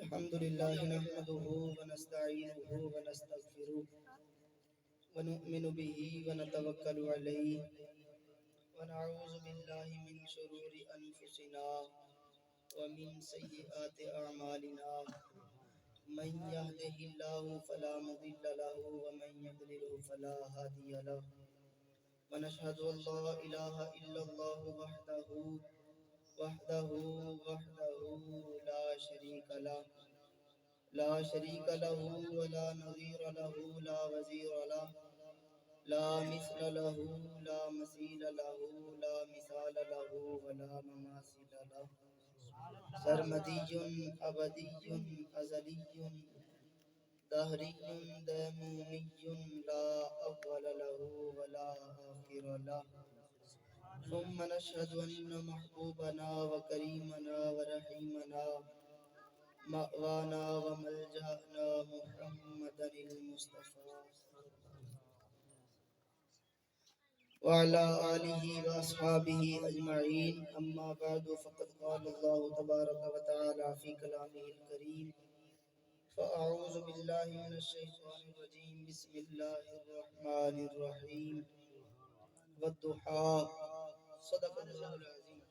الحمد لله نحمده ونستعينه ونستغفره ونؤمن به ونتوكل عليه ونعوذ بالله من شرور أنفسنا ومن سيئات أعمالنا من يهده الله فلا مضل له ومن يضلله فلا هادي له ونشهد أن لا إله إلا الله وحده لا شريك له ولا نظير له لا وزير له لا مثل له لا مثيل له لا مثال له ولا مماثل له سرمدي أبدي أزلي دهري ديمومي لا أول له ولا آخر له ثم نشهد أن محبوبنا وكريمنا ورحيمنا مأوانا وملجأنا محمدا المصطفى وعلى آله وأصحابه أجمعين أما بعد فقد قال الله تبارك وتعالى في كلامه الكريم فأعوذ بالله من الشيطان الرجيم بسم الله الرحمن الرحيم والضحى صدق الله العظيم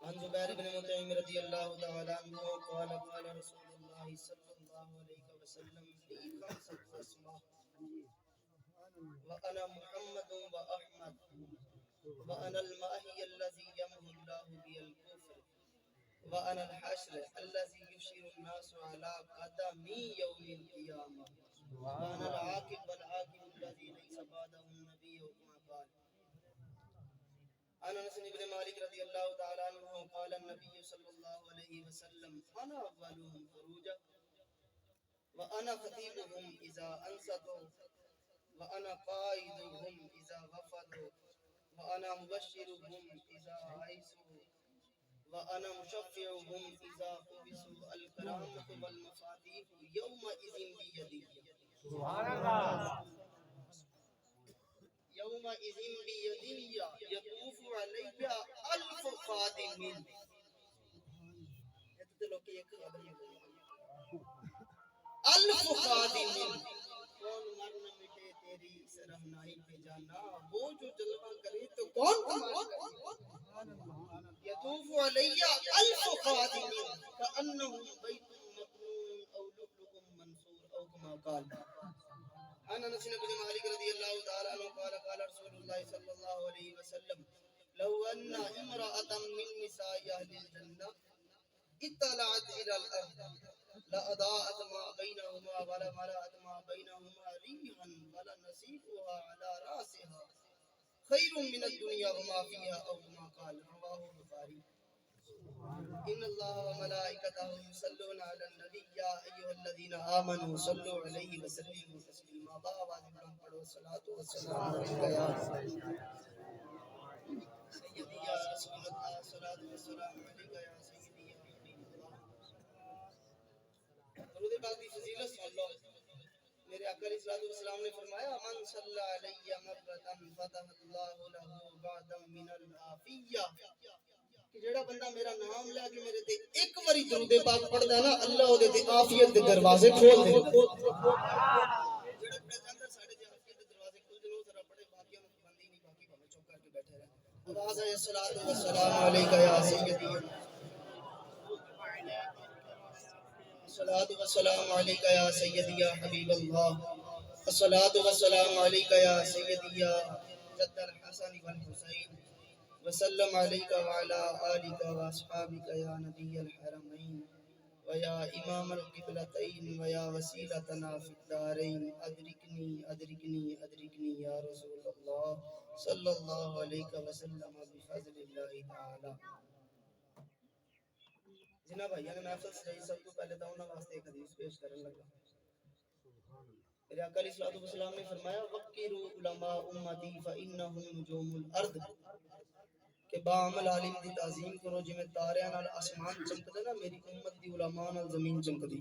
عن زبير بن مطعم رضي الله تعالى عنه قال قال رسول الله صلى الله عليه وسلم في خمسة أسماء وأنا محمد وأحمد وأنا الماهي الذي يمحو الله بي الكفر وأنا الحشر الذي يشير الناس على قدمي يوم القيامة وأنا العاقب والعاقب الذي ليس بعده النبي كما قال. عن انس بن مالك رضي الله تعالى عنه قال النبي صلى الله عليه وسلم انا اولهم خروجا وانا خطيبهم اذا انصتوا وانا قائدهم اذا غفروا وانا مبشرهم اذا عيسوا وانا مشفعهم اذا حبسوا الكرامة والمفاتيح يومئذ بيدي سبحان الله يومئذ بيدي يطوف علي ألف خادم ألف خادم کون مرنا مٹے تیری سرہنائی پہ جانا وہ جو جلوہ کرے تو کون يطوف علي ألف خادم كأنهم بيت مكنون أو لؤلؤ منثور أو كما قال. عن انس بن مالك رضي الله تعالى عنه قال قال رسول الله صلى الله عليه وسلم لو ان امرأة من نساء اهل الجنة اطلعت الى الارض لأضاءت ما بينهما ولا ملأت ما بينهما ريحا ولا نسيفها على راسها خير من الدنيا وما فيها او كما قال. رواه البخاري. ان الله وملائكته يصلون على النبي يا ايها الذين امنوا صلوا عليه وسلموا تسليما. باواز بلند پڑھو صلاۃ و سلام علیک یا سیدی یا رسول اللہ صلاۃ و سلام علیک یا سیدی یا حبیب اللہ. درود پاک کی فضیلت سن لو. میرے آقا علیہ الصلوۃ والسلام نے فرمایا من صلی علی مرۃ فتح اللہ له بعدا من العافیہ کہ جڑا بندہ میرا نام لے کے میرے تے ایک واری درود پاک پڑھدا ہے نا اللہ اودے تے عافیت دے دروازے کھول دے. جڑا پڑھدا ہے ساڈے تے عافیت دے دروازے کھل دے. ذرا پڑھے باقیوں کو بندی نہیں باقی بھاوے چپ کر کے بیٹھے رہے. آواز ہے الصلاۃ والسلام علیک یا سیدی الصلاۃ والسلام علیک یا سیدی یا حبیب اللہ الصلاۃ والسلام علیک یا سیدی یا جد الحسن والحسین وسلم علیک وعلی آلک واصحابک یا نبی الحرمین ویا امام القبلتین ویا وسیلتنا فی الدارین ادرکنی ادرکنی ادرکنی یا رسول اللہ صلی اللہ علیہ وسلم بفضل اللہ تعالی. جناب بھائیان میں افضل سے سب کو پہلے تو انہاں واسطے ایک حدیث پیش کرنے لگا. میرے آقا علیہ الصلوۃ والسلام نے فرمایا وقروا علماء امتی فانہم نجوم الارض کہ با عمل عالم دی تعظیم کرو جویں تاریاں نال آسمان چمکدا نا میری امت دی علماء نال زمین چمکدی.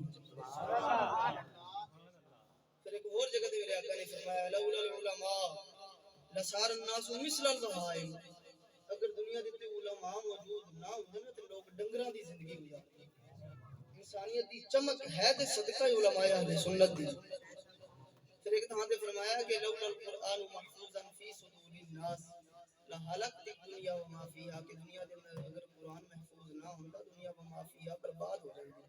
پھر ایک اور جگہ تے میرے آقا نے فرمایا لولا العلماء لصار الناس مثل البہائم. اگر دنیا دے تے علماء موجود نہ ہوندے نا تے لوگ ڈنگراں دی زندگی گزارتے. انسانیت دی چمک ہے تے صدقہ علماء اہل سنت دی. پھر ایک تھاں تے فرمایا کہ لولا القرآن محفوظا فی صدور الناس لہلکت الدنیا وما فیہا، کہ دنیا دے اندر اگر قرآن محفوظ نہ ہوندا دنیا وما فیہا برباد ہو جاندی.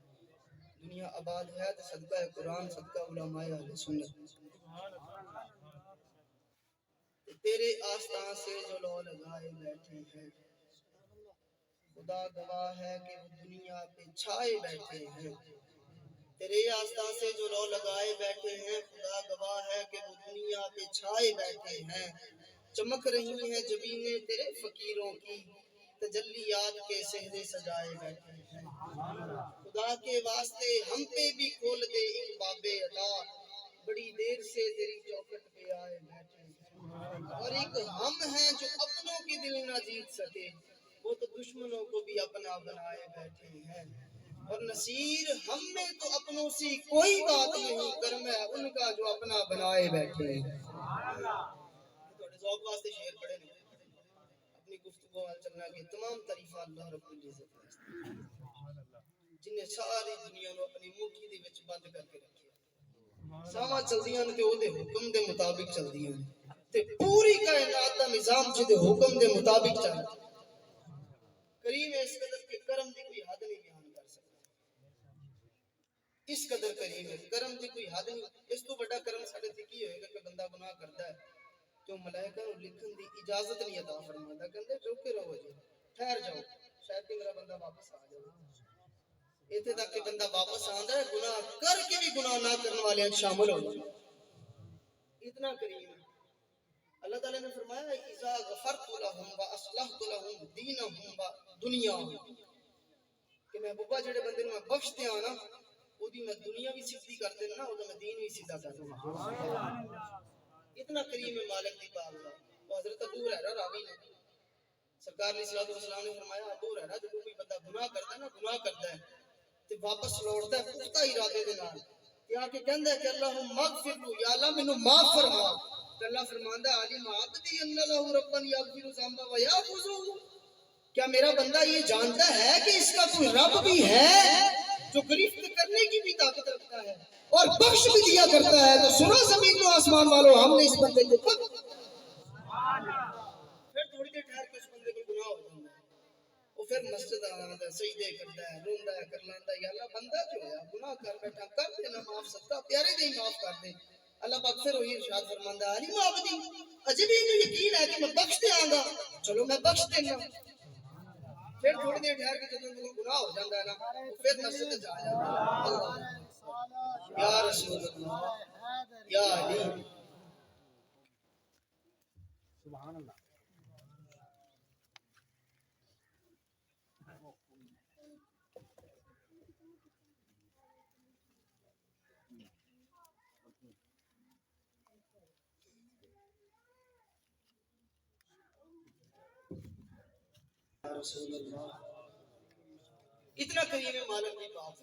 دنیا آباد ہے تے صدقہ قرآن، صدقہ علماء اہل سنت. تیرے آستان سے جو لو لگائے بیٹھے ہیں، خدا گواہ ہے کہ وہ دنیا پہ چھائے بیٹھے ہیں. تیرے آستان سے جو لو لگائے بیٹھے ہیں، خدا گواہ ہے کہ وہ دنیا پہ چھائے بیٹھے ہیں. چمک رہی ہیں جبینیں تیرے فقیروں کی، تجلیات کے سہرے سجائے بیٹھے ہیں. خدا کے واسطے ہم پہ بھی کھول دے ایک باب عطا، بڑی دیر سے تیری چوکھٹ پہ آئے بیٹھے ہیں. اور ایک ہم ہیں جو اپنوں کی دل نہ جیت سکے، وہ تو دشمنوں کو بھی اپنا بنائے بیٹھے ہیں. اور نصیر ہم میں تو اپنوں سے کوئی بات نہیں، کرم ہے ان کا جو اپنا بنائے بیٹھے ہیں. تھوڑے ذوق واسطے شعر پڑھے نہیں، اپنی گفتگو وال چلنا کہ تمام تعریفہ اللہ رب العزت جن نے ساری دنیا نو اپنی مٹھی دے وچ بند کر کے رکھیا. ساواں چلدیاں تے او دے حکم دے مطابق چلدیاں تے پوری کائنات دا نظام جدے حکم دے مطابق چلدا. کریم اس قدر کے کرم دی کوئی حد نہیں بیان کر سکتا. اس قدر کریم ہے، کرم دی کوئی حد نہیں. اس تو بڑا کرم ساڈے تے کی ہوئے گا کہ بندہ گناہ کردا ہے تو ملائکہ نو لکھن دی اجازت نہیں عطا فرماتا، کہندے رکے رہو جی، ٹھہر جاؤ، شاید کہ میرا بندہ واپس آ جائے. ایتھے تک کہ بندہ واپس آندا ہے گناہ کر کے بھی گناہ نہ کرنے والے شامل ہو جائے. اتنا کریم ہے. اللہ تعالیٰ نے فرمایا اذا غفرت لهم واصلحت لهم دینهم ودنیاهم، کہ میں بابا جڑے بندے نوں میں بخش دیاں نا اودی میں دنیا بھی سیدھی کر دینا نا، اودی میں دین بھی سیدھا کر دینا. اتنا کریم ہے مالک دی پاک ذات. وہ حضرت ابو ہریرہ راوی نے سرکار علیہ الصلوۃ والسلام نے فرمایا ابو ہریرہ جب کوئی بندہ گناہ کرتا ہے نا، گناہ کرتا ہے تے واپس لوٹدا ہے پختہ ارادے دے نال تے آ کے کہندا ہے کہ اللہم اغفر لو، یا اللہ مینوں معاف فرما. تے اللہ فرماندا ہے علیم عبدی ان لہ ربا یغفر الذنب ویعفو. کیا میرا بندہ یہ جانتا ہے کہ اس کا کوئی رب بھی ہے جو گرفت کرنے کی بھی طاقت رکھتا ہے اور بخش بھی دیا کرتا ہے. تو سنو زمین و آسمان والوں، ہم نے اس بندے کو پھر تھوڑی دیر ٹھہر کے اس بندے کو گناہ ہو جاتا ہے. وہ پھر مسجد آتا ہے، سجدے کرتا ہے، روندا ہے، کرلاندہ ہے. یا اللہ بندہ جو ہے گناہ کر بیٹھا، کر دینا معاف، صدقہ پیارے دے معاف کر دے. اللہ پاک پھر وہی ارشاد فرماندا ہے علیم عبدی، اجے بھی انہیں یقین ہے کہ میں بخش دیاں گا، چلو میں بخش دینا. پھر تھوڑی دیر ٹھہر کے جب گناہ ہو جاتا ہے نا وہ پھر مسجد جا جاتا ہے. اللہ یا رسول اللہ یا علی. سبحان اللہ. رسول اللہ اتنا کریم ہے مالک دی بات.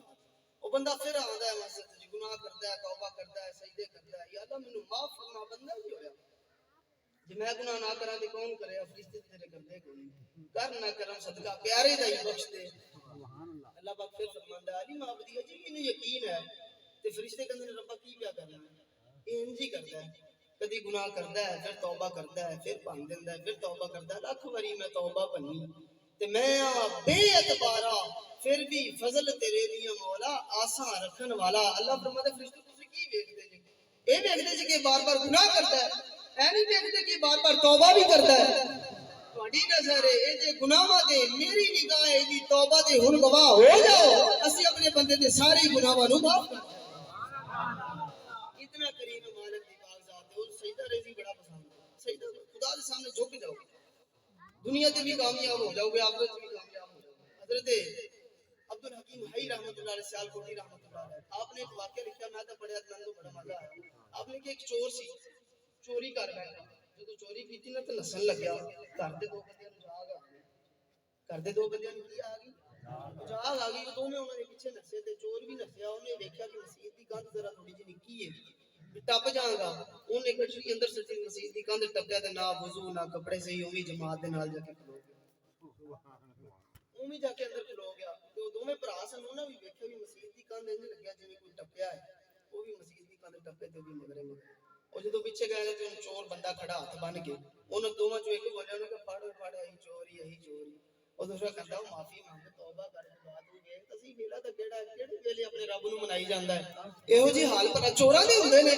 وہ بندہ پھر آندا ہے مسجد وچ، گناہ کردا ہے، توبہ کردا ہے، سجدے کردا ہے. یا اللہ مینوں معاف فرما. بندہ کی ہویا جے میں گناہ نہ کراں تے کون کرے؟ فرشتے تیرے کردے کوئی کر نہ کرم صدقہ پیارے دا ہی بخش دے. اللہ پاک پھر فرماندا ہے علیم عبدی جی انہیں یقین ہے. تے فرشتے کہندے نے ربا کی کیا کرنا ہے؟ انج ہی کردا ہے، کدی گناہ کردا ہے پھر توبہ کردا ہے، پھر بھن دیندا ہے، پھر توبہ کردا ہے. لاکھ واری میں توبہ بھنی تے میں بے اعتبارا پھر بھی فضل تیرے دیاں مولا آساں رکھن والا. اللہ فرماتا ہے فرشتے تسی کی ویکھدے جی؟ اے ویکھدے جی کہ بار بار گناہ کردا ہے، اے نہیں ویکھدے کہ بار بار توبہ بھی کردا ہے. تہاڈی نظر اے جے گناہاں دے میری نگاہ اے دی توبہ دے ہن گواہ ہو جاؤ، اسی اپنے بندے دے سارے گناہاں نوں معاف کر دیں. اتنا کریم مالک دی پاک ذات ہے. اور سجدہ ریزی بڑا پسند ہے. سجدہ خدا کے سامنے جھک جاؤ، دنیا تے بھی کامیاب ہو جاؤ گے، آخرت بھی کامیاب ہو جاؤ گے. حضرت عبد الحکیم حی رحمۃ اللہ علیہ سیال کوٹی رحمۃ اللہ علیہ آپ نے ایک واقعہ لکھا، میں تو پڑھیا تو بڑا مزہ آیا. آپ نے کہ ایک چور سی چوری کر بیٹھا، جدوں چوری کیتی نا تے نسن لگیا. گھر دے دو بندیاں نوں جاگ آ گئی، گھر دے دو بندیاں نوں کی آ گئی؟ جاگ آ گئی. وہ دونوں انہاں دے پیچھے نسے تے چور بھی نسیا. انہیں ویکھیا کہ مسجد دی کندھ ذرا تھوڑی جی نکی ہے، ٹپ جاؤں گا. انہیں گٹری اندر سٹی مسجد دی کندھ ٹپیا تے نہ وضو نہ کپڑے صحیح، اوویں جماعت دے نال جا کے کھلو گیا. اوویں جا کے اندر کھلو گیا. تے ਦੋਵੇਂ ਭਰਾ ਸਨ, ਉਹਨਾਂ ਵੀ ਵੇਖਿਆ ਵੀ ਮਸਜਿਦ ਦੀ ਕੰਧ ਇੰਜ ਲੱਗਿਆ ਜਿਵੇਂ ਕੋਈ ਟੱਪਿਆ ਹੈ, ਉਹ ਵੀ ਮਸਜਿਦ ਦੀ ਕੰਧ ਟੱਪੇ ਤੇ ਵੀ ਮਗਰੇ ਮਗਰ। ਉਹ ਜਦੋਂ ਪਿੱਛੇ ਗਏ ਤੇ ਚੋਰ ਬੰਦਾ ਖੜਾ ਹੱਥ ਬੰਨ ਕੇ, ਉਹਨਾਂ ਦੋਵਾਂ ਚੋਂ ਇੱਕ ਬੋਲਿਆ, ਉਹਨੇ ਕਿਹਾ ਫੜ ਇਹੀ ਚੋਰ ਹੀ ਇਹੀ ਚੋਰ ਹੀ। ਉਹ ਦੂਸਰਾ ਕਹਿੰਦਾ ਉਹ ਮਾਫੀ ਮੰਗ, ਤੌਬਾ ਕਰ, ਬਾਤ ਹੋ ਗਈ। ਅਸੀਂ ਵੇਲਾ ਤਾਂ ਕਿਹੜੇ ਵੇਲੇ ਆਪਣੇ ਰੱਬ ਨੂੰ ਮਨਾਈ ਜਾਂਦਾ ਹੈ। ਇਹੋ ਜਿਹੀ ਹਾਲ ਪਰ ਚੋਰਾਂ ਦੇ ਹੁੰਦੇ ਨੇ।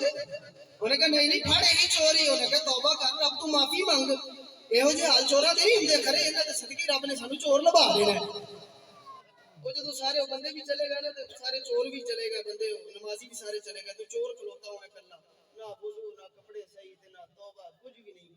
ਉਹਨੇ ਕਿਹਾ ਨਹੀਂ ਫੜ ਇਹੀ ਚੋਰ ਹੀ। ਉਹਨੇ ਕਿਹਾ ਤੌਬਾ ਕਰ, ਰੱਬ ਤੋਂ ਮਾਫੀ ਮੰਗ। ਇਹੋ ਜਿਹੇ ਹਾਲ ਚੋਰਾਂ ਦੇ ਨਹੀਂ ਹੁੰਦੇ। ਖਰੇ ਇਹਨਾਂ ਦੇ ਸਦਕੇ ਰੱਬ ਨੇ ਸਾਨੂੰ ਚੋਰ ਲਭਾ ਦੇਣਾ। ਉਹ ਜਦੋਂ ਸਾਰੇ ਬੰਦੇ ਵੀ ਚਲੇ ਗਏ ਨਾ ਤੇ ਸਾਰੇ ਚੋਰ ਵੀ ਚਲੇ ਗਏ, ਬੰਦੇ ਨਮਾਜ਼ੀ ਵੀ ਸਾਰੇ ਚਲੇ ਗਏ, ਤੇ ਚੋਰ ਖਲੋਤਾ ਹੋਇਆ ਇਕੱਲਾ, ਨਾ ਵਜ਼ੂ ਨਾ ਕੱਪੜੇ ਸਹੀ ਤੇ ਨਾ ਤੌਬਾ, ਕੁਝ ਵੀ ਨਹੀਂ।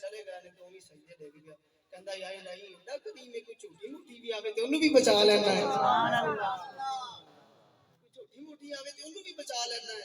ਚਲੇ ਗਏ ਨੇ ਤੇ ਉਹ ਵੀ ਸਜਦੇ ਡਿੱਗ ਗਿਆ। ਕਹਿੰਦਾ ਯਾ ਇਲਾਹੀ, ਇੰਨਾ ਕਰੀਮ ਹੈ, ਕੋਈ ਝੂਠੀ ਮੂਠੀ ਵੀ ਆਵੇ ਤੇ ਉਹਨੂੰ ਵੀ ਬਚਾ ਲੈਣਾ ਹੈ। ਸੁਭਾਨ ਅੱਲਾਹ। ਕੋਈ ਝੂਠੀ ਮੂਠੀ ਆਵੇ ਤੇ ਉਹਨੂੰ ਵੀ ਬਚਾ ਲੈਣਾ ਹੈ।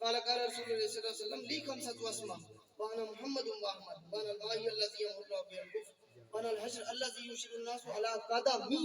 قال قال رسول الله صلى الله عليه وسلم لي خمسة أسماء وأنا محمد وأحمد وأنا الآي الذي يمر الله به الكفر وأنا الحشر الذي يشير الناس على قدمي।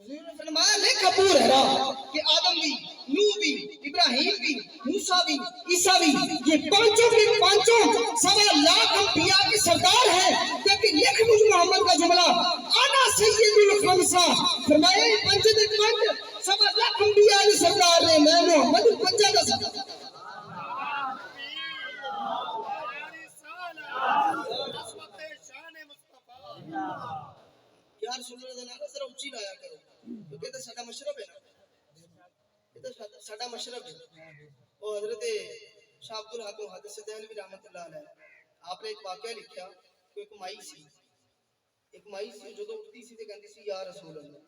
حضور نے فرمایا لکھ ابو ہریرہ کہ آدم بھی، نوح بھی، ابراہیم بھی، موسیٰ بھی، عیسیٰ بھی، یہ پانچوں کے پانچوں 1.25 انبیاء کے سردار ہیں، لیکن لکھ مجھ محمد کا جملہ آنا سید الخمسہ، فرمایا یہ پنج دے پنج 1.25 انبیاء کے سردار نے، میں محمد پنجہ کا سردار۔ یا رسول اللہ نعرہ ذرا اونچی لایا کرو کیونکہ یہ تو ساڈا مشرب ہے نا، یہ تو ساڈا مشرب ہے۔ وہ حضرت شاہ عبد الحق محدث دہلوی رحمۃ اللہ علیہ آپ نے ایک واقعہ لکھا کہ ایک مائی سی جو اٹھتی سی تے کہندی سی یا رسول اللہ،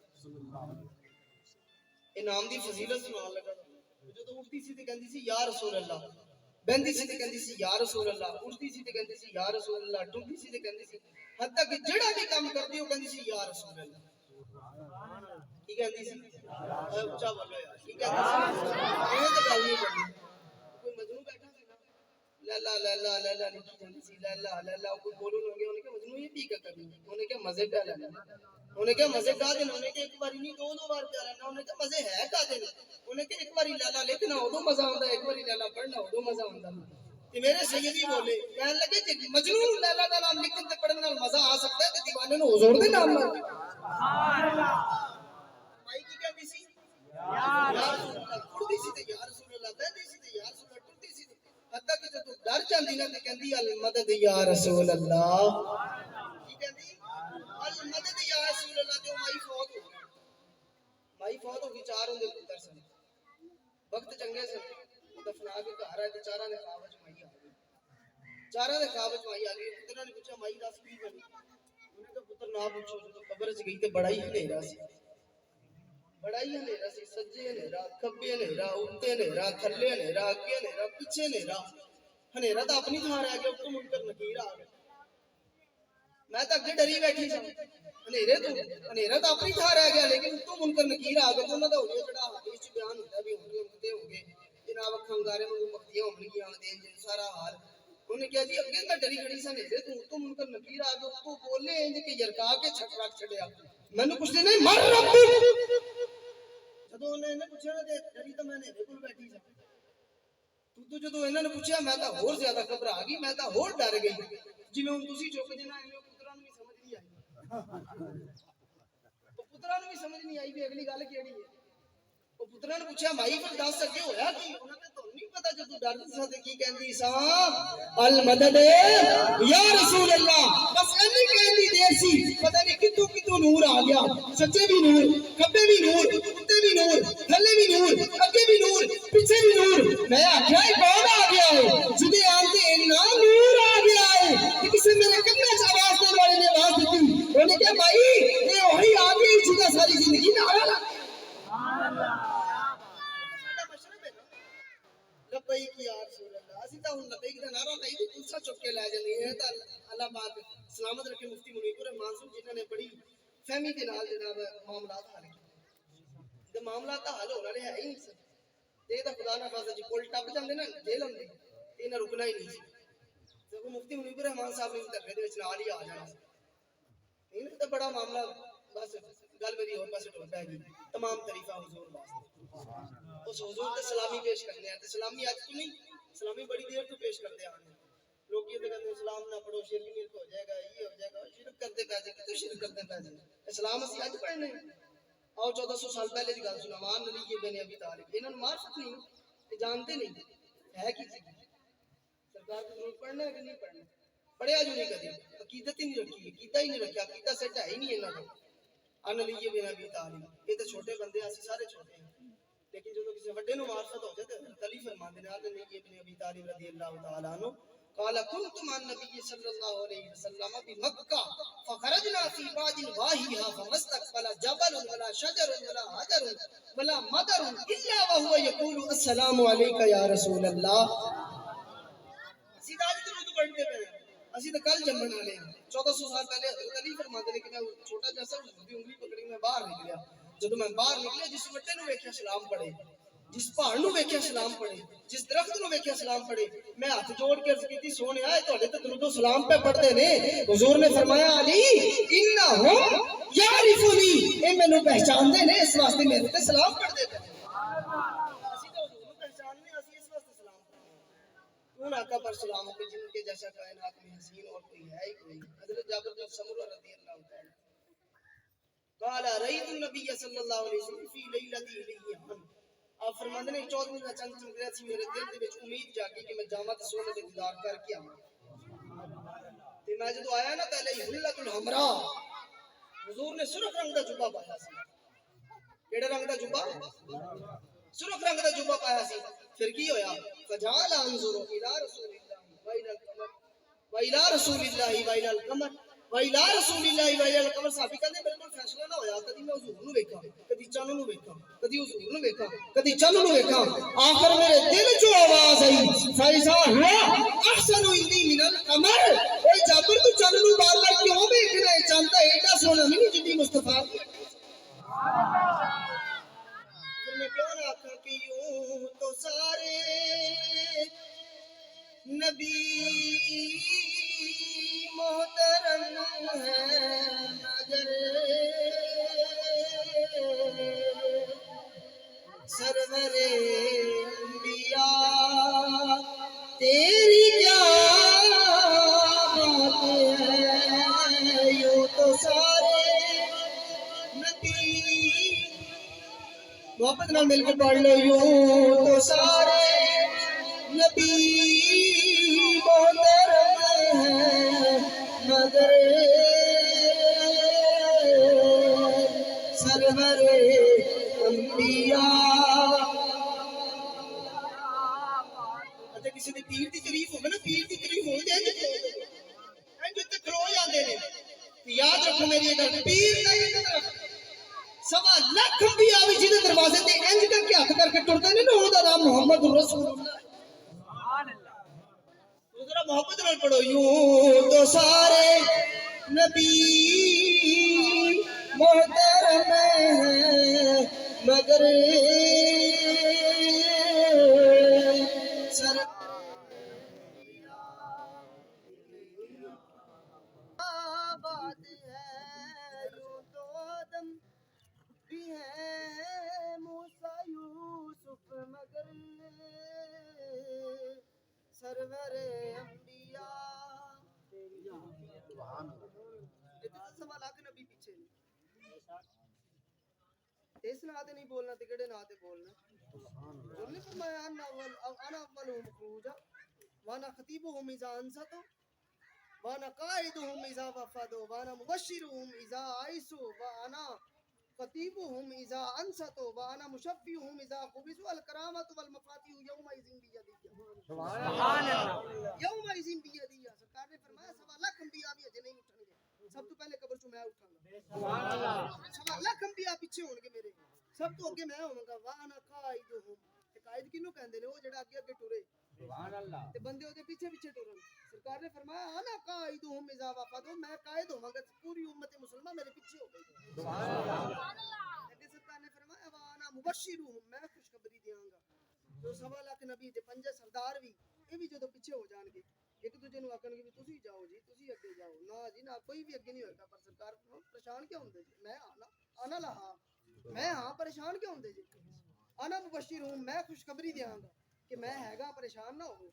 انعام دی فضیلت سنان لگا جو اٹھتی سی تے کہندی سی یا رسول اللہ، بہندی سی تے کہندی سی یا رسول اللہ، اٹھتی سی تے کہندی سی یا رسول اللہ، ٹوٹی سی تے کہندی سی، حتیٰ کہ جڑا بھی کام کرتی ہو کہندی سی یا رسول اللہ۔ کی کہندی سی؟ اونچا بولو یار، کی کہندی سی؟ یہ تے گل نہیں کرنی، کوئی مجنون بیٹھا سی نا، لا لا لا لا لا لکھی جاندی سی، لا لا لا لا، کوئی بولو نہ گیا، انہیں کہ مجنون یہ کی کرنی، انہیں کہ مزے پہ لینا، انہیں کہ مزے کا دینا، انہیں کہ ایک باری نہیں دو بار پہ لینا، انہیں کہ مزے ہے کا دینا، انہیں کہ ایک باری لالا لکھنا ادو مزہ آندا ہے، ایک باری لالا پڑھنا ادو مزہ آندا ہے۔ کہ میرے سیدی بولے کہنے لگے کہ مجنون لیلا دا نام لکھن تے پڑھن نال مزہ آ سکتا ہے تے دیوانے نو حضور دے نام نال سبحان اللہ۔ مائی کی کہندی سی یا رسول اللہ، پڑھدی سی تے یا رسول اللہ، بہندی سی تے یا رسول اللہ، ٹردی سی تے حتیٰ کہ جدوں ڈر جاندی نا تے کہندی المدد یا رسول اللہ، کی کہندی المدد یا رسول اللہ، تے مائی فوت ہو گئی، مائی فوت ہو گئی، 4 اون دے پتر سن، وقت چنگے سن، دفنا کے گھر آئے تے چاراں دے خواب وچ مائی آ گئی، چاراں دے خواب وچ مائی آ گئی، پتراں نے پوچھا مائی دس کی بنی، انہیں کہا پتر نہ پوچھو، جدوں قبر وچ گئی تے بڑا ہی ہنیرا سی، بڑا ہی ہنیرا سی، سجے ہنیرا، کھبے ہنیرا، اوتے ہنیرا، تھلے ہنیرا، اگے ہنیرا، پیچھے ہنیرا، ہنیرا تو اپنی تھاں رہ گیا، اتوں منکر نکیر آ گیا، میں تو اگے ڈری بیٹھی سا، ہنیرے تو ہنیرا تو اپنی تھاں رہ گیا لیکن اتوں منکر نکیر آ گیا، تو انہاں دا ہو گیا جڑا حدیث چ بیان ہوندا بھی ہوں گے جناب اکھاں گارے منگو مکھیاں ہونگیاں دے سارا حال، انہیں کہا جی اگے میں ڈری کھڑی سا ہنیرے تو منکر نکیر آ گیا، تو بولے انج کہ یرکا کے چھٹ رکھ چھڑیا، مینوں پوچھدے نہیں مر رب، جدوں انہیں نے پوچھا نا تے ڈری تو میں ہنیرے کول بیٹھی سا، تو جدوں انہاں نے پوچھا میں تو ہور زیادہ گھبرا گئی، میں تو ہور ڈر گئی، جویں ہن تسی چک دینا ایویں پتراں نوں بھی سمجھ نہیں آئی، پتراں نوں بھی سمجھ نہیں آئی بھی اگلی گل کیڑی ہے، وہ پتراں نے پوچھا مائی پھر دس اگے ہویا کی، انہاں نے تو نہیں پتا جدوں ڈردی سا تے کی کہندی سا المدد یا رسول اللہ، بس اینی کہندی دیر سی پتہ نہیں کتوں کتوں نور آ گیا، سچے بھی نور، کھبے بھی نور، اوتے بھی نور، تھلے بھی نور، اگے بھی نور، پیچھے بھی نور، میں آکھیا یہ کون آ گیا ہے جدے آندے اتنا نور آ گیا ہے کہ کسی میرے کنے چ آواز دینے والے نے آواز دیتی، انہوں نے کہا بھائی یہ وہی آ گئی جدا ساری زندگی نعرہ لگا سبحان اللہ، ساڈا مشرب ہے نا، لبیک یا رسول اللہ، اسی تا ہن لبیک دا نعرہ لائی تے دوسرا چک کے لے جاندے ہیں، تے اللہ پاک سلامت رکھے مفتی منیر الرحمان صاحب جنہاں نے بڑی فہمی دے نال جناب معاملات حل کیتے، تے معاملات دا حل ہونا ہے ہی نہیں سی، تے دا خدا نہ خاصا جی پل ٹپ جاندے نا جیل ہوندے تے انہاں رکنا ہی نہیں سی، جب مفتی منیر الرحمان صاحب نے دھرنے دے وچ نال ہی آ جانا سی، انہاں تے بڑا معاملہ بس گل میری اور پاسے ٹر پے گئی، تمام تعریفاں حضور واسطے، اس حضور تے سلامی پیش کرنے ہیں تے سلامی اج تو نہیں، سلامی بڑی دیر تو پیش کرتے آ رہے ہیں، لوگ یہ کہتے ہیں سلام نہ پڑھو شرک ملک ہو جائے گا، یہ ہو جائے گا، شرک کرتے پے جے کتوں شرک کرتے پے جے، اسلام اسی اج پڑھنے آؤ 1400 سال پہلے دی گل سنا، مان علی بن ابی طالب، انہاں نوں معرفت نہیں، یہ جانتے نہیں ہے کی چیز، سرکار کو ضرورت پڑھنا ہے کہ نہیں پڑھنا، پڑھیا جو نہیں کبھی، عقیدت ہی نہیں رکھی، عقیدہ ہی نہیں رکھا، عقیدہ سیٹ ہے ہی نہیں انہاں دا، ان علی بن ابی طالب، یہ تو چھوٹے بندے اسی سارے چھوٹے ہیں، لیکن جدوں کسی بڑے نوں معرفت ہو جائے تے علی فرماندے نے ان علی بن ابی طالب رضی اللہ تعالی عنہ قال كنت مع النبي صلى الله عليه وسلم بمكة فخرجنا في بعض واهيها فمستقبل جبل ولا شجر ولا حجر ولا مطر الا وهو يقول السلام عليك يا رسول الله، اسی آج درود پڑھتے پے اسی تو کل جمن والے ہیں، 1400 سال پہلے حضرت علی فرماتے ہیں کہ میں چھوٹا جیسا حضور دی انگلی پکڑی میں باہر نکلیا، جدوں میں باہر نکلیا جس بڑے نوں ویکھیا سلام پڑھے، جس پہاڑ نو ویکھیا سلام پڑھے، جس درخت نو ویکھیا سلام پڑھے. میں ہاتھ جوڑ کے عرض کیتی سونیا اے تہاڈے تے درود و سلام پہ پڑھدے نے. حضور نے فرمایا علی انہم یعرفونی، اے مینوں پہچاندے نے اس واسطے میرے تے سلام پڑھدے پے. اسی تے حضور نو پہچاننے اسی اس واسطے سلام پڑھدے. کون آقا پر سلام ہو کہ جن کے جیسا کائنات میں حسین اور کوئی ہے ہی کوئی. حضرت جابر بن سمرہ رضی اللہ تعالی قال رأيت النبي صلی اللہ علیہ وسلم فی لیلۃ الیہم. آپ فرماندے نے 14 کا چند چمک رہا سی میرے دل دے وچ امید جاگی کہ میں جاواں تے سونے دے دیدار کر کے آواں. تے میں جدوں آیا نا پہلے ہی حلۃ الحمراء، حضور نے سرخ رنگ دا جبہ پایا سی. کیڑے رنگ دا جبہ؟ سرخ رنگ دا جبہ پایا سی. پھر کی ہویا؟ فجعل انظر الى رسول اللہ وإلى القمر وإلى رسول اللہ وإلى القمر وإلى رسول اللہ وإلى القمر. صحابی کہندے بالکل فیصلہ نہ ہویا، کدی میں حضور نو ویکھاں، کدی چن نو ویکھاں، کدی حضور نو ویکھاں، کدی چن نو ویکھاں. آخر میرے دل چوں آواز آئی فیضا ہوا احسن عندی من القمر. اے جابر تو چن نو بار بار کیوں ویکھنا ہے؟ چن تے ایڈا سونا نہیں جدی مصطفیٰ کی. پھر میں کیوں نہ آکھاں کہ یوں تو سارے نبی محترم ہے مگر سرور انبیاء تیری کیا بات ہے. یوں تو سارے نبی محبت نال مل کے پڑھ لو. یوں تو سارے نبی محترم ہیں مگر سرور انبیاء. اتے کسی دی پیر دی تعریف ہوگی نا، پیر دی تعریف ہو جائے انج تے کھلو جاندے نے. یاد رکھو میری یہ گل، پیر نہیں سوا لکھ انبیاء بھی جہاں دروازے تے انج کر کے ہاتھ کر کے ٹرتے نے نا، انہاں دا نام محمد رسول اللہ. ذرا محبت نال پڑھو. یوں تو سارے نبی محترم ہیں مگر سر بات ہے. یوں تو آدم بھی ہے موسیٰ یوسف مگر سرور انبیاء. اتنا سوا لاکھ نبی پیچھے نے. اس نا تے نہیں بولنا تے کیڑے نا تے بولنا. انہوں نے فرمایا انا اولهم خروجا وانا خطیبهم اذا انصتوا وانا قائدهم اذا وفدوا وانا مبشرهم اذا عيسوا وانا خطیبهم اذا انصتوا وانا مشفیهم اذا خبثوا. الکرامۃ والمفاتیح یومئذ بیدی. سبحان اللہ. یومئذ بیدی. سرکار نے فرمایا سوا لاکھ انبیاء بھی اجے نہیں اٹھن گے، سب تو پہلے قبر چوں میں اٹھاں گا. سبحان اللہ. سوا لاکھ انبیاء پیچھے ہون گے میرے، سب تو اگے میں ہوواں گا. وانا قائدهم. تے قائد کینوں کہندے نے؟ او جڑا اگے اگے ٹرے. سبحان اللہ. تے بندے او دے پیچھے پیچھے ٹرن. سرکار نے فرمایا انا قائدهم اذا وفدوا. میں قائد ہوواں گا، پوری امت مسلمہ میرے پیچھے ہو گئی. سبحان اللہ. سرکار نے فرمایا وانا مبشرهم. میں خوشخبری دیاں گا. جو سوا لاکھ نبی دے پنجے سردار بھی یہ بھی جدوں پیچھے ہو جان گے، ایک دوجے نوں آکھن گے بھی تسی جاؤ جی، تسی اگے جاؤ. نہ جی نہ، کوئی بھی اگے نہیں ہوئے گا. پر سرکار پریشان کیوں ہوندے جی؟ میں آنا لہا، میں ہاں پریشان کیوں ہوندے جی؟ انا مبشر ہوں، میں خوشخبری دیاں گا کہ میں ہیگا، پریشان نہ ہو.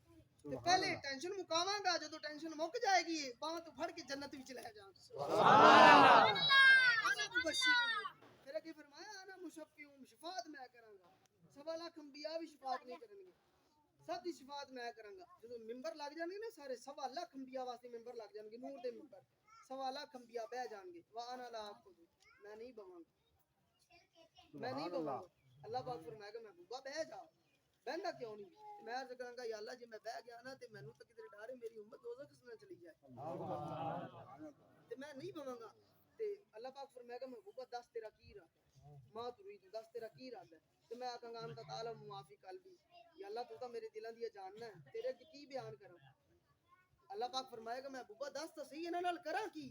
تے پہلے ٹینشن مکاواں گا، جدوں ٹینشن مک جائے گی باں تو پھڑ کے جنت وچ لے جاں گا. سبحان اللہ. انا مبشر ہوں. پھر اگے فرمایا انا مشفی ہوں، شفاعت میں کراں گا. سوا لاکھ انبیاء بھی شفاعت نہیں کرن گے، سب دی شفاعت میں کراں گا. جدوں ممبر لگ جان گے نا سارے، سوا لاکھ انبیاء واسطے ممبر لگ جان گے، نور دے ممبر. سوا لاکھ انبیاء بیٹھ جان گے. وانا لا اخذ. میں نہیں بواں گا، میں نہیں بواں گا. اللہ پاک فرمائے گا محبوبہ بیٹھ جا. بہندا کیوں نہیں؟ میں عرض کراں گا یا اللہ جی میں بیٹھ گیا نا تے مینوں تے کدھر ڈر ہے میری امت دوزخ نہ چلی جائے تے میں نہیں بواں گا. تے اللہ پاک فرمائے گا محبوبہ دس تیرا کی ارادہ ہے؟ ما تريد. دس تیرا کی ارادہ ہے؟ تے میں آکھاں گا انت تعلم ما فی قلبی. یا اللہ تو میرے دلاں دی جاننا ہے، تیرے اگے کی بیان کراں. اللہ پاک فرمائے گا محبوبہ دس تو صحیح انہاں نال کراں کی؟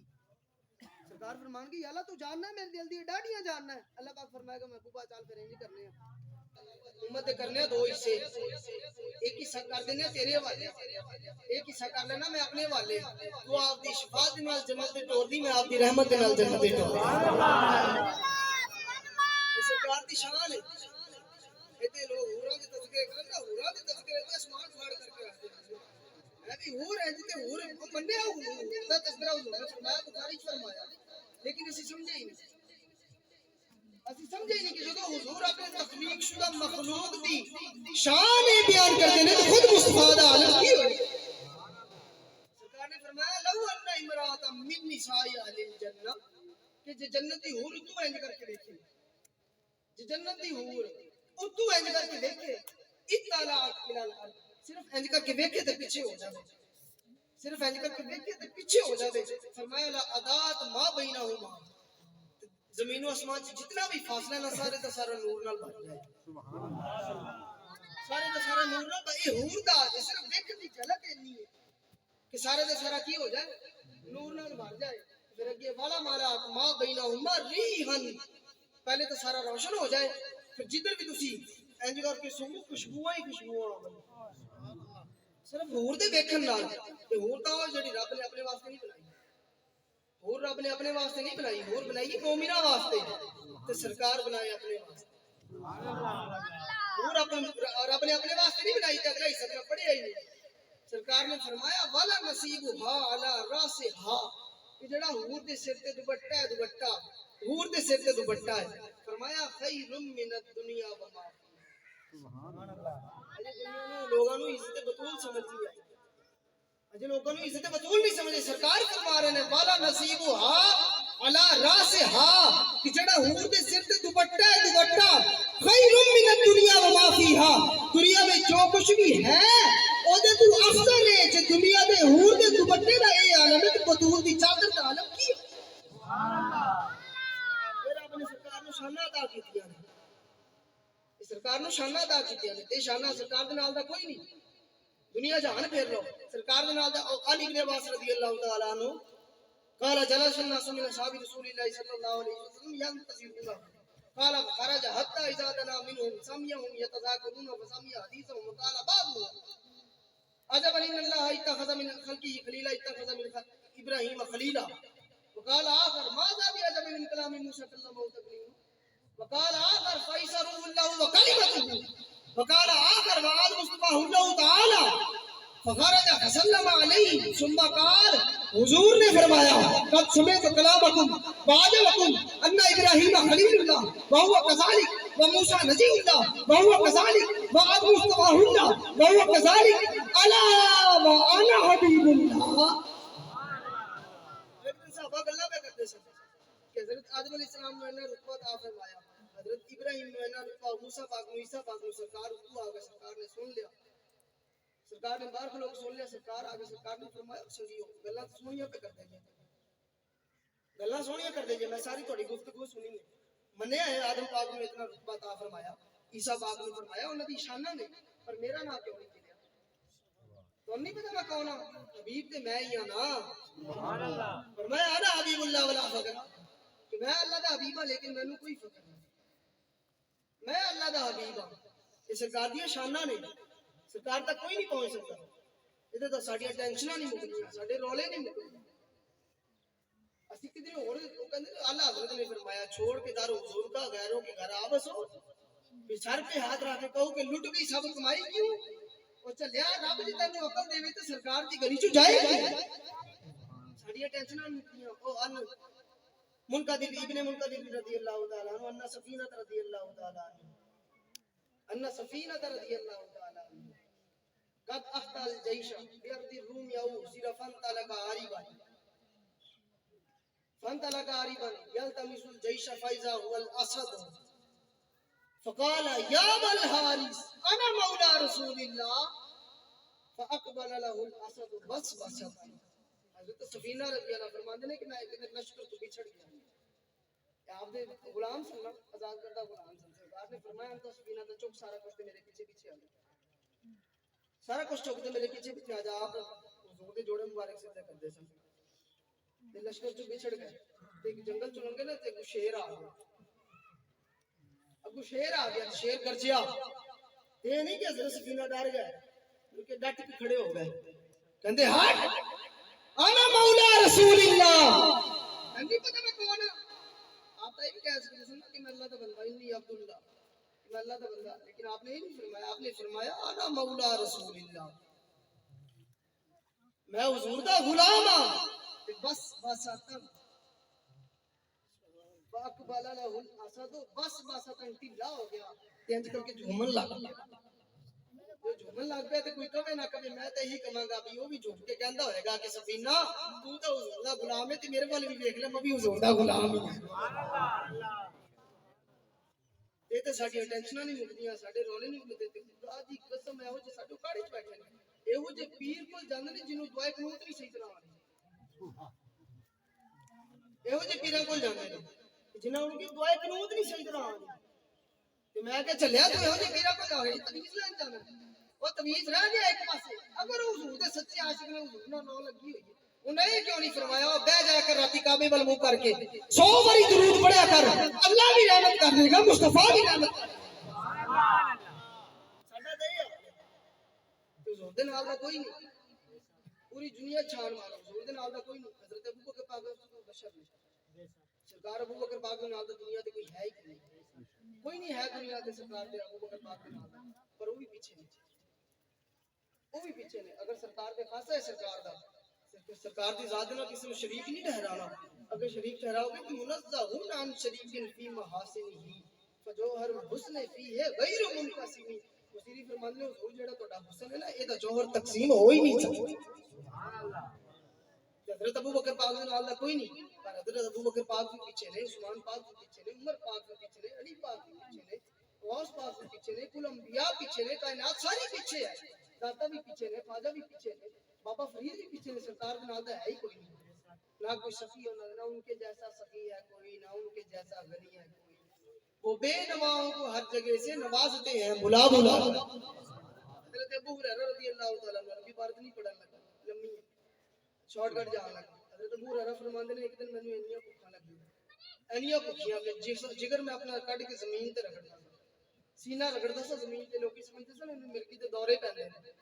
سرکار فرمان گی یا اللہ تو جاننا ہے میرے دل دی ڈاڈیاں جاننا ہے. اللہ پاک فرمائے گا محبوبہ چل پھر انج کرنے ہیں. امت کرنے دو حصے، ایک حصہ کر دینے تیرے حوالے، ایک حصہ کر لینا میں اپنے حوالے، تو آپ دی شفاعت دے نال جنت تے ٹور دی، میں آپ دی رحمت دے نال جنت تے ٹور دی۔ سرکار دی شان ہے، ایتے لوگ ہوراں دے تذکرے کرن دا، ہوراں دے تذکرے تے اسمان پھاڑ کر کے رکھ دے، میں بھی ہور ہے جتے ہور منیا دا تذکرہ حضور نے فرمایا، بخاری فرمایا، لیکن اسی سمجھے ہی نہیں، اسی سمجھے ہی نہیں کہ جدو حضور اپنے تخلیق شدہ مخلوق دی شان ہی بیان کرتے ہیں تو خود مصطفیٰ دا عالم کی ہوئے۔ سرکار نے فرمایا لو ان امرات من نساء اہل الجنہ، کہ جو جنتی حور تو انج کر کے دیکھے، جو جنتی حور تو انج کر کے دیکھے، اطلاعات الى الارض، صرف انج کر کے دیکھے تے پیچھے ہو جاوے، صرف انج کر کے دیکھے تے پیچھے ہو جاوے، فرمایا لا اضاءت ما بینہما، زمین و آسمان سے جتنا بھی فاصلہ نہ سارے دا سارا نور نال بھر جائے، سارے دا سارا نور نال بھر، یہ حور دا صرف دیکھ دی جھلک اتنی ہے کہ سارے دا سارا کی ہو جائے، نور نال بھر جائے، پھر اگے والا مالا ما بینہما ریحن، پہلے تو سارا روشن ہو جائے، پھر جدھر بھی تسی انج کر کے سنگو خوشبوئیں ہی خوشبوئیں آون، صرف حور دے ویکھن نال، تے حور دا جڑی رب نے اپنے واسطے نہیں بنائی، حور رب نے اپنے واسطے نہیں بنائی، حور بنائی مومنہ واسطے، تے سرکار بنائے اپنے واسطے، حور رب نے اپنے واسطے نہیں بنائی، تے اگلا حصہ پڑھیا ہی نہیں، سرکار نے فرمایا والا نصیبھا علی راسھا، کہ جڑا حور دے سر تے دوپٹہ ہے، دوپٹہ حور دے سر تے دوپٹہ ہے، فرمایا خیر من الدنیا وما فیہا، لوگوں نے عزت بطول سمجھی ہے، اجے لوگوں نے عزت بطول نہیں سمجھے، سرکار فرما رہے ہیں والا نصیبھا علی راسھا، کہ جڑا حور دے سر تے دوپٹہ ہے، دوپٹہ خیر من الدنیا وما فیہا، دنیا میں جو کچھ بھی ہے او دے تو افضل ہے، جے دنیا دے حور دے دوپٹے دا اے عالم ہے تے بطول دی چادر دا عالم کی ہے، پھر اپنے سرکار نو شانہ عطا کیتیاں نے، سرکار نو شانہ عطا کیتیاں نے، تے شانہ سرکار دے نال دا کوئی نہیں، دنیا جہان پھیر لو، سرکار دے نال دا علی بن عباس رضی اللہ تعالی عنہ قال جلس الناس من اصحاب رسول الله صلى الله عليه وسلم ينتظرونه، قال خرج حتى اذا دنا منهم سمعهم يتذاكرون فسمع حديثهم وقال بعضهم عجبا ان الله اتخذ من خلقه خليلا اتخذ من ابراهيم خليلا، وقال آخر ماذا بعجب من كلام موسى كلمه تكليما، وقال آخر فيسره الله وكلمته، وقال آخر وعاد مصطفاه الله تعالى، فخرج فسلم علیہ ثم قال، حضور نے فرمایا قد سمعت کلامکم وعجبکم ان ابراہیم خلیل اللہ وهو كذلك وموسى نبی اللہ وهو كذلك وعاد مصطفاه اللہ وهو كذلك الا وانا حبیب اللہ۔ صحابہ گلا پہ کرتے سن کہ حضرت آدم علیہ السلام نے انہیں رتبہ عطا فرمایا، حضرت ابراہیم نے انہیں رتبہ، موسیٰ پاک نے، عیسیٰ پاک نے، سرکار اتو آگے، سرکار نے سن لیا، سرکار نے باہر لوگ سن لیا، سرکار آگے، سرکار نے فرمایا سنگیو گلاں سونیاں پہ کر دیں گے، گلاں سونیاں کر دیں گے، میں ساری تھوڑی گفتگو سنی ہے، منیا ہے آدم پاک نے اتنا رتبہ عطا فرمایا، عیسیٰ پاک نے فرمایا انہاں دی شاناں نے، پر میرا نام کیوں نہیں لیا، تو نہیں پتہ میں کون ہوں، حبیب تے میں ہی ہاں نا، فرمایا انا حبیب اللہ ولا فخر، کہ میں اللہ دا حبیب ہاں لیکن مینوں کوئی فخر نہیں، میں اللہ دا حبیب ہاں، یہ سرکار دی شاناں نے، سرکار تک کوئی نہیں پہنچ سکتا، ادھر تو ساڈیاں ٹینشناں نہیں مکدیاں، ساڈے رولے نہیں مکدے، اسی کدھر ہور وہ کہندے اللہ حضرت نے فرمایا چھوڑ کے دار حضور کا غیروں کے گھر آ بسو، پھر سر پہ ہاتھ رکھ کے کہو کہ لٹ گئی سب کمائی کیوں، او چلیا رب جی تینوں عقل دے تے سرکار دی گلی چ جائے گی، ساڈیاں ٹینشناں نہیں مکدیاں، او ان منقدر ابن منقدر رضی اللہ تعالی عنہ ان سفینہ رضی اللہ تعالی عنہ ان سفینہ رضی اللہ تعالی عنہ قد اخطا الجيش بارض الروم او صرف فانطلق عاربا يلتمس الجيش فاذا هو الاسد فقال يا ابا الحارث انا مولى رسول الله فاقبل له الاسد بس حضرت سفینہ رضی اللہ فرماتے ہیں کہ میں ایک دن لشکر تو بچھڑ گیا، آپ دے غلام سن، آزاد کردہ غلام سن، سرکار نے فرمایا انت سفینہ تو چک سارا کچھ میرے پیچھے پیچھے آ جا، سارا کچھ چک دے میرے پیچھے پیچھے آ جا، آپ حضور دے جوڑے مبارک سجدہ کرتے سن، تے لشکر چ بچھڑ گئے، تے جنگل چ لنگے نا تے شیر آ گیا، ابو شیر آ گیا، شیر گرجیا، یہ نہیں کہ حضرت سکینہ ڈر گئے بلکہ ڈٹ کے کھڑے ہو گئے کہندے ہٹ انا مولا رسول اللہ نہیں پتہ میں کون ہوں آپ یہ بھی کہہ سکتے ہیں کہ میں اللہ کا بندہ انی عبداللہ میں اللہ کا بندہ لیکن آپ نے یہ نہیں فرمایا آپ نے فرمایا انا مولا رسول اللہ میں حضور دا غلام ہاں بس بس آتا باقبال له الاسد بس بس آتا ٹھلا ہو گیا تینج کر کے جھومن لگ جو جھومن لگ پیا تے کوئی کہے نہ کہے میں تے یہی کہاں گا بھی وہ بھی جھوم کے کہندا ہوئے گا کہ سفینہ تو تے حضور دا غلام ہے تے میرے والے بھی دیکھ لے میں بھی حضور دا غلام ہوں سبحان اللہ یہ تے ساڈی ٹینشناں نہیں مکدیاں ساڈے رولے نہیں مکدے تے خدا دی قسم ہے او جے ساڈو کاڑے وچ بیٹھے نے ਇਹੋ ਜਿਹੇ ਪੀਰ ਕੋਲ ਜਾਂਦੇ ਨੇ ਜਿਹਨੂੰ ਦੁਆ ਕਨੂਤ ਨਹੀਂ ਸਹੀ ਤਰ੍ਹਾਂ ਆਉਂਦੀ ਇਹੋ ਜਿਹੇ ਪੀਰਾਂ ਕੋਲ ਜਾਂਦੇ ਨੇ ਜਿਨ੍ਹਾਂ ਨੂੰ ਕੀ ਦੁਆ ਕਨੂਤ ਨਹੀਂ ਸਹੀ ਤਰ੍ਹਾਂ ਆਉਂਦੀ ਤੇ ਮੈਂ ਕਿਹਾ ਚੱਲਿਆ ਤੂੰ ਇਹੋ ਜਿਹੇ ਪੀਰਾਂ ਕੋਲ ਜਾ ਰਹੀ ਤਵੀਜ਼ ਲੈਣ ਜਾਣਾ ਉਹ ਤਵੀਜ਼ ਰਹਿ ਗਿਆ ਇੱਕ ਪਾਸੇ ਅਗਰ ਉਹ ਹਜ਼ੂਰ ਦੇ ਸੱਚੇ ਆਸ਼ਿਕ ਨੇ ਹਜ਼ੂਰ ਨਾਲ ਨੌ ਲੱਗੀ ਹੋਈ ਹੈ ਉਹਨੇ ਇਹ ਕਿਉਂ ਨਹੀਂ ਫਰਮਾਇਆ ਬਹਿ ਜਾ ਕਰ ਰਾਤੀ ਕਾਬੇ ਵੱਲ ਮੂੰਹ ਕਰਕੇ 100 ਵਾਰੀ ਦਰੂਦ ਪੜਿਆ ਕਰ ਅੱਲਾ ਵੀ ਰਹਿਮਤ ਕਰ ਦੇਗਾ ਮੁਸਤਫਾ ਵੀ ਰਹਿਮਤ ਕਰ ਸੁਭਾਨ ਅੱਲਾਹ ਸਾਡਾ ਦਇਆ حضور دے نال دا کوئی نہیں پوری دنیا چھان مارو حضور دے نال دا کوئی نہیں حضرت ابو بکر پاک کو بشر نہیں سرکار ابو بکر پاک دے نال دا دنیا تے کوئی ہے ہی نہیں کوئی نہیں ہے دنیا تے سرکار دے ابو بکر پاک دے نال پر وہ بھی پیچھے نہیں وہ بھی پیچھے نہیں اگر سرکار دے خاصہ ہے سرکار دا سرکار دی ذات نال کسی نو شریک نہیں ٹھہرانا اگر شریک ٹھہراؤ گے تو منزہ عن شریک فی محاسنہ فجوہر الحسن فیہ غیر منقسم مصیری فرماندے نے حضور جڑا تہاڈا حسن ہے نا اے دا جوہر تقسیم ہو ہی نہیں سکدا سبحان اللہ حضرت ابو بکر پاک دے نال دا کوئی نہیں پر حضرت ابو بکر پاک کے پیچھے نے عثمان پاک کے پیچھے نے عمر پاک کے پیچھے نے علی پاک کے پیچھے نے غوث پاک کے پیچھے نے کل انبیاء پیچھے نے کائنات ساری پیچھے ہے داتا بھی پیچھے نے خواجہ بھی پیچھے نے بابا فرید بھی پیچھے نے سرکار دے نال دا ہے ہی کوئی نہیں نہ کوئی سخی ہے نہ ان کے جیسا سخی ہے کوئی نہ ان کے جیسا غنی ہے کوئی وہ بے نواؤں کو ہر جگہ سے نوازتے ہیں بلا بلا حضرت ابو ہریرہ رضی اللہ تعالیٰ عنہ نبی بارک نہیں پڑھن لگا لمبی ہے شارٹ کٹ جان لگا حضرت ابو ہریرہ فرماندے نے ایک دن مینوں انیاں بھوکاں لگ گئیاں انیاں بھوکیاں کہ جگر میں اپنا کڈ کے زمین تے رگڑدا سینہ رگڑدا سا زمین تے لوکی سمجھدے سن انوں مرگی تے دورے پیندے نے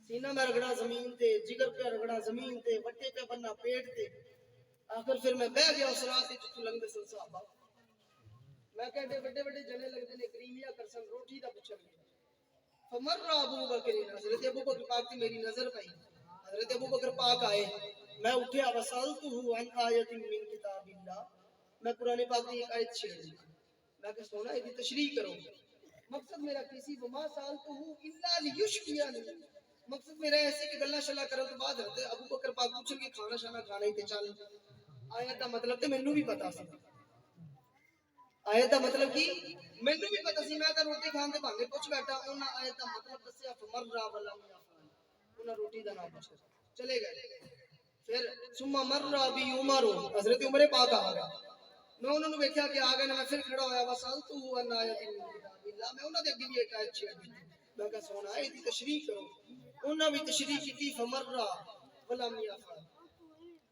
سینہ میں رگڑا زمین تے جگر پہ رگڑا زمین تے وٹے پہ بننا پیٹ تے آخر پھر میں بیٹھ گیا اس رات تے جتوں لنگدے سن صحابہ میں کہتے بڑے بڑے جنے لگتے نے کریمیا کرسن روٹی دا پچھڑ گیا فمر ابو بکر حضرت ابو بکر پاک کی میری نظر پئی حضرت ابو بکر پاک آئے میں اٹھیا وسالتہ عن آیت من کتاب اللہ میں قرآن پاک کی ایک آیت چھیڑ دی میں کہ سونا اس کی تشریح کرو مقصد میرا کسی وما سالتہ الا لیشفیانی مقصد میرا ایسے کہ گلا شلا کرو تو بعد حضرت ابو بکر پاک پوچھن کہ کھانا شانا کھانا ہی تے چل آیت دا مطلب تے مینوں بھی پتہ سی آیت دا مطلب کی مینوں بھی پتہ سی میں تے روٹی کھان دے بہانے پوچھ بیٹھا انہاں آیت دا مطلب دسیا فمر ولم یفعل انہاں روٹی دا نام پوچھا چلے گئے پھر ثم مر ابی عمر حضرت عمر پاک آ گیا میں انہاں نوں ویکھیا کہ آ گئے میں پھر کھڑا ہویا وسالتو ان آیت من کتاب اللہ میں انہاں دے اگے بھی ایک آیت چھیڑ دی میں کہ سونا اے دی تشریح کرو انہاں بھی تشریح کیتی فمر ولم یفعل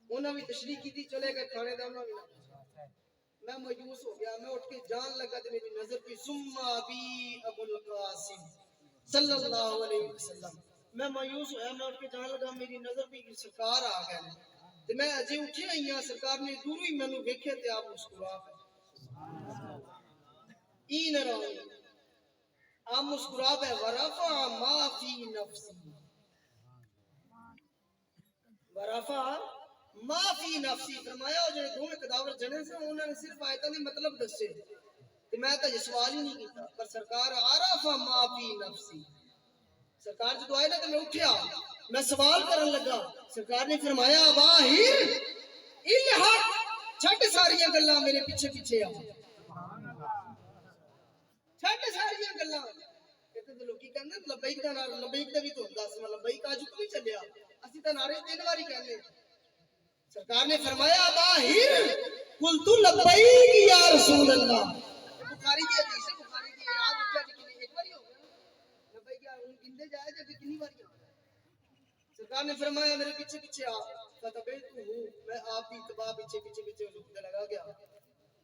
انہاں بھی تشریح کیتی چلے گئے کھانے دا انہاں بھی میں مایوس ہو گیا میں اٹھ کے جان لگا تے میری نظر پہ ثم ابی ابو القاسم صلی اللہ علیہ وسلم میں مایوس ہوا میں اٹھ کے جان لگا میری نظر پہ سرکار آ گئے تے میں اجے اٹھیا ہی ہاں سرکار نے دور ہی مینوں ویکھیا تے آپ مسکرا پے سبحان اللہ این رانی آپ مسکرا پے ورفع ما فی نفسی ورفع ما فی نفسی فرمایا او جڑے دونوں کداور جنے سے انہوں نے صرف آیتاں دی مطلب دسے تے میں تے سوال ہی نہیں کیتا پر سرکار عرف ما فی نفسی سرکار جدوں آئے نا تے میں اٹھیا میں سوال کرن لگا سرکار نے فرمایا واہر الحق چھٹ ساری گلاں میرے پیچھے پیچھے آ سبحان اللہ چھٹ ساری گلاں کہتے تے لوکی کہندے لبیک دا نعرہ لبیک دا بھی تو ہوندا سی لبیک اج تو نہیں چلیا اسی تے نعرے تین واری کہندے سرکار نے فرمایا باہر قلت لبیک یا رسول اللہ بخاری کی حدیث ہے بخاری کی یاد رکھیا کہ ایک بار ہی ہو گیا لبیک یا ان گندے جائے جب کتنی بار ہو گیا سرکار نے فرمایا میرے پیچھے پیچھے آ فتبعتہ میں آپ کی اتباع پیچھے پیچھے پیچھے لکھنے لگا گیا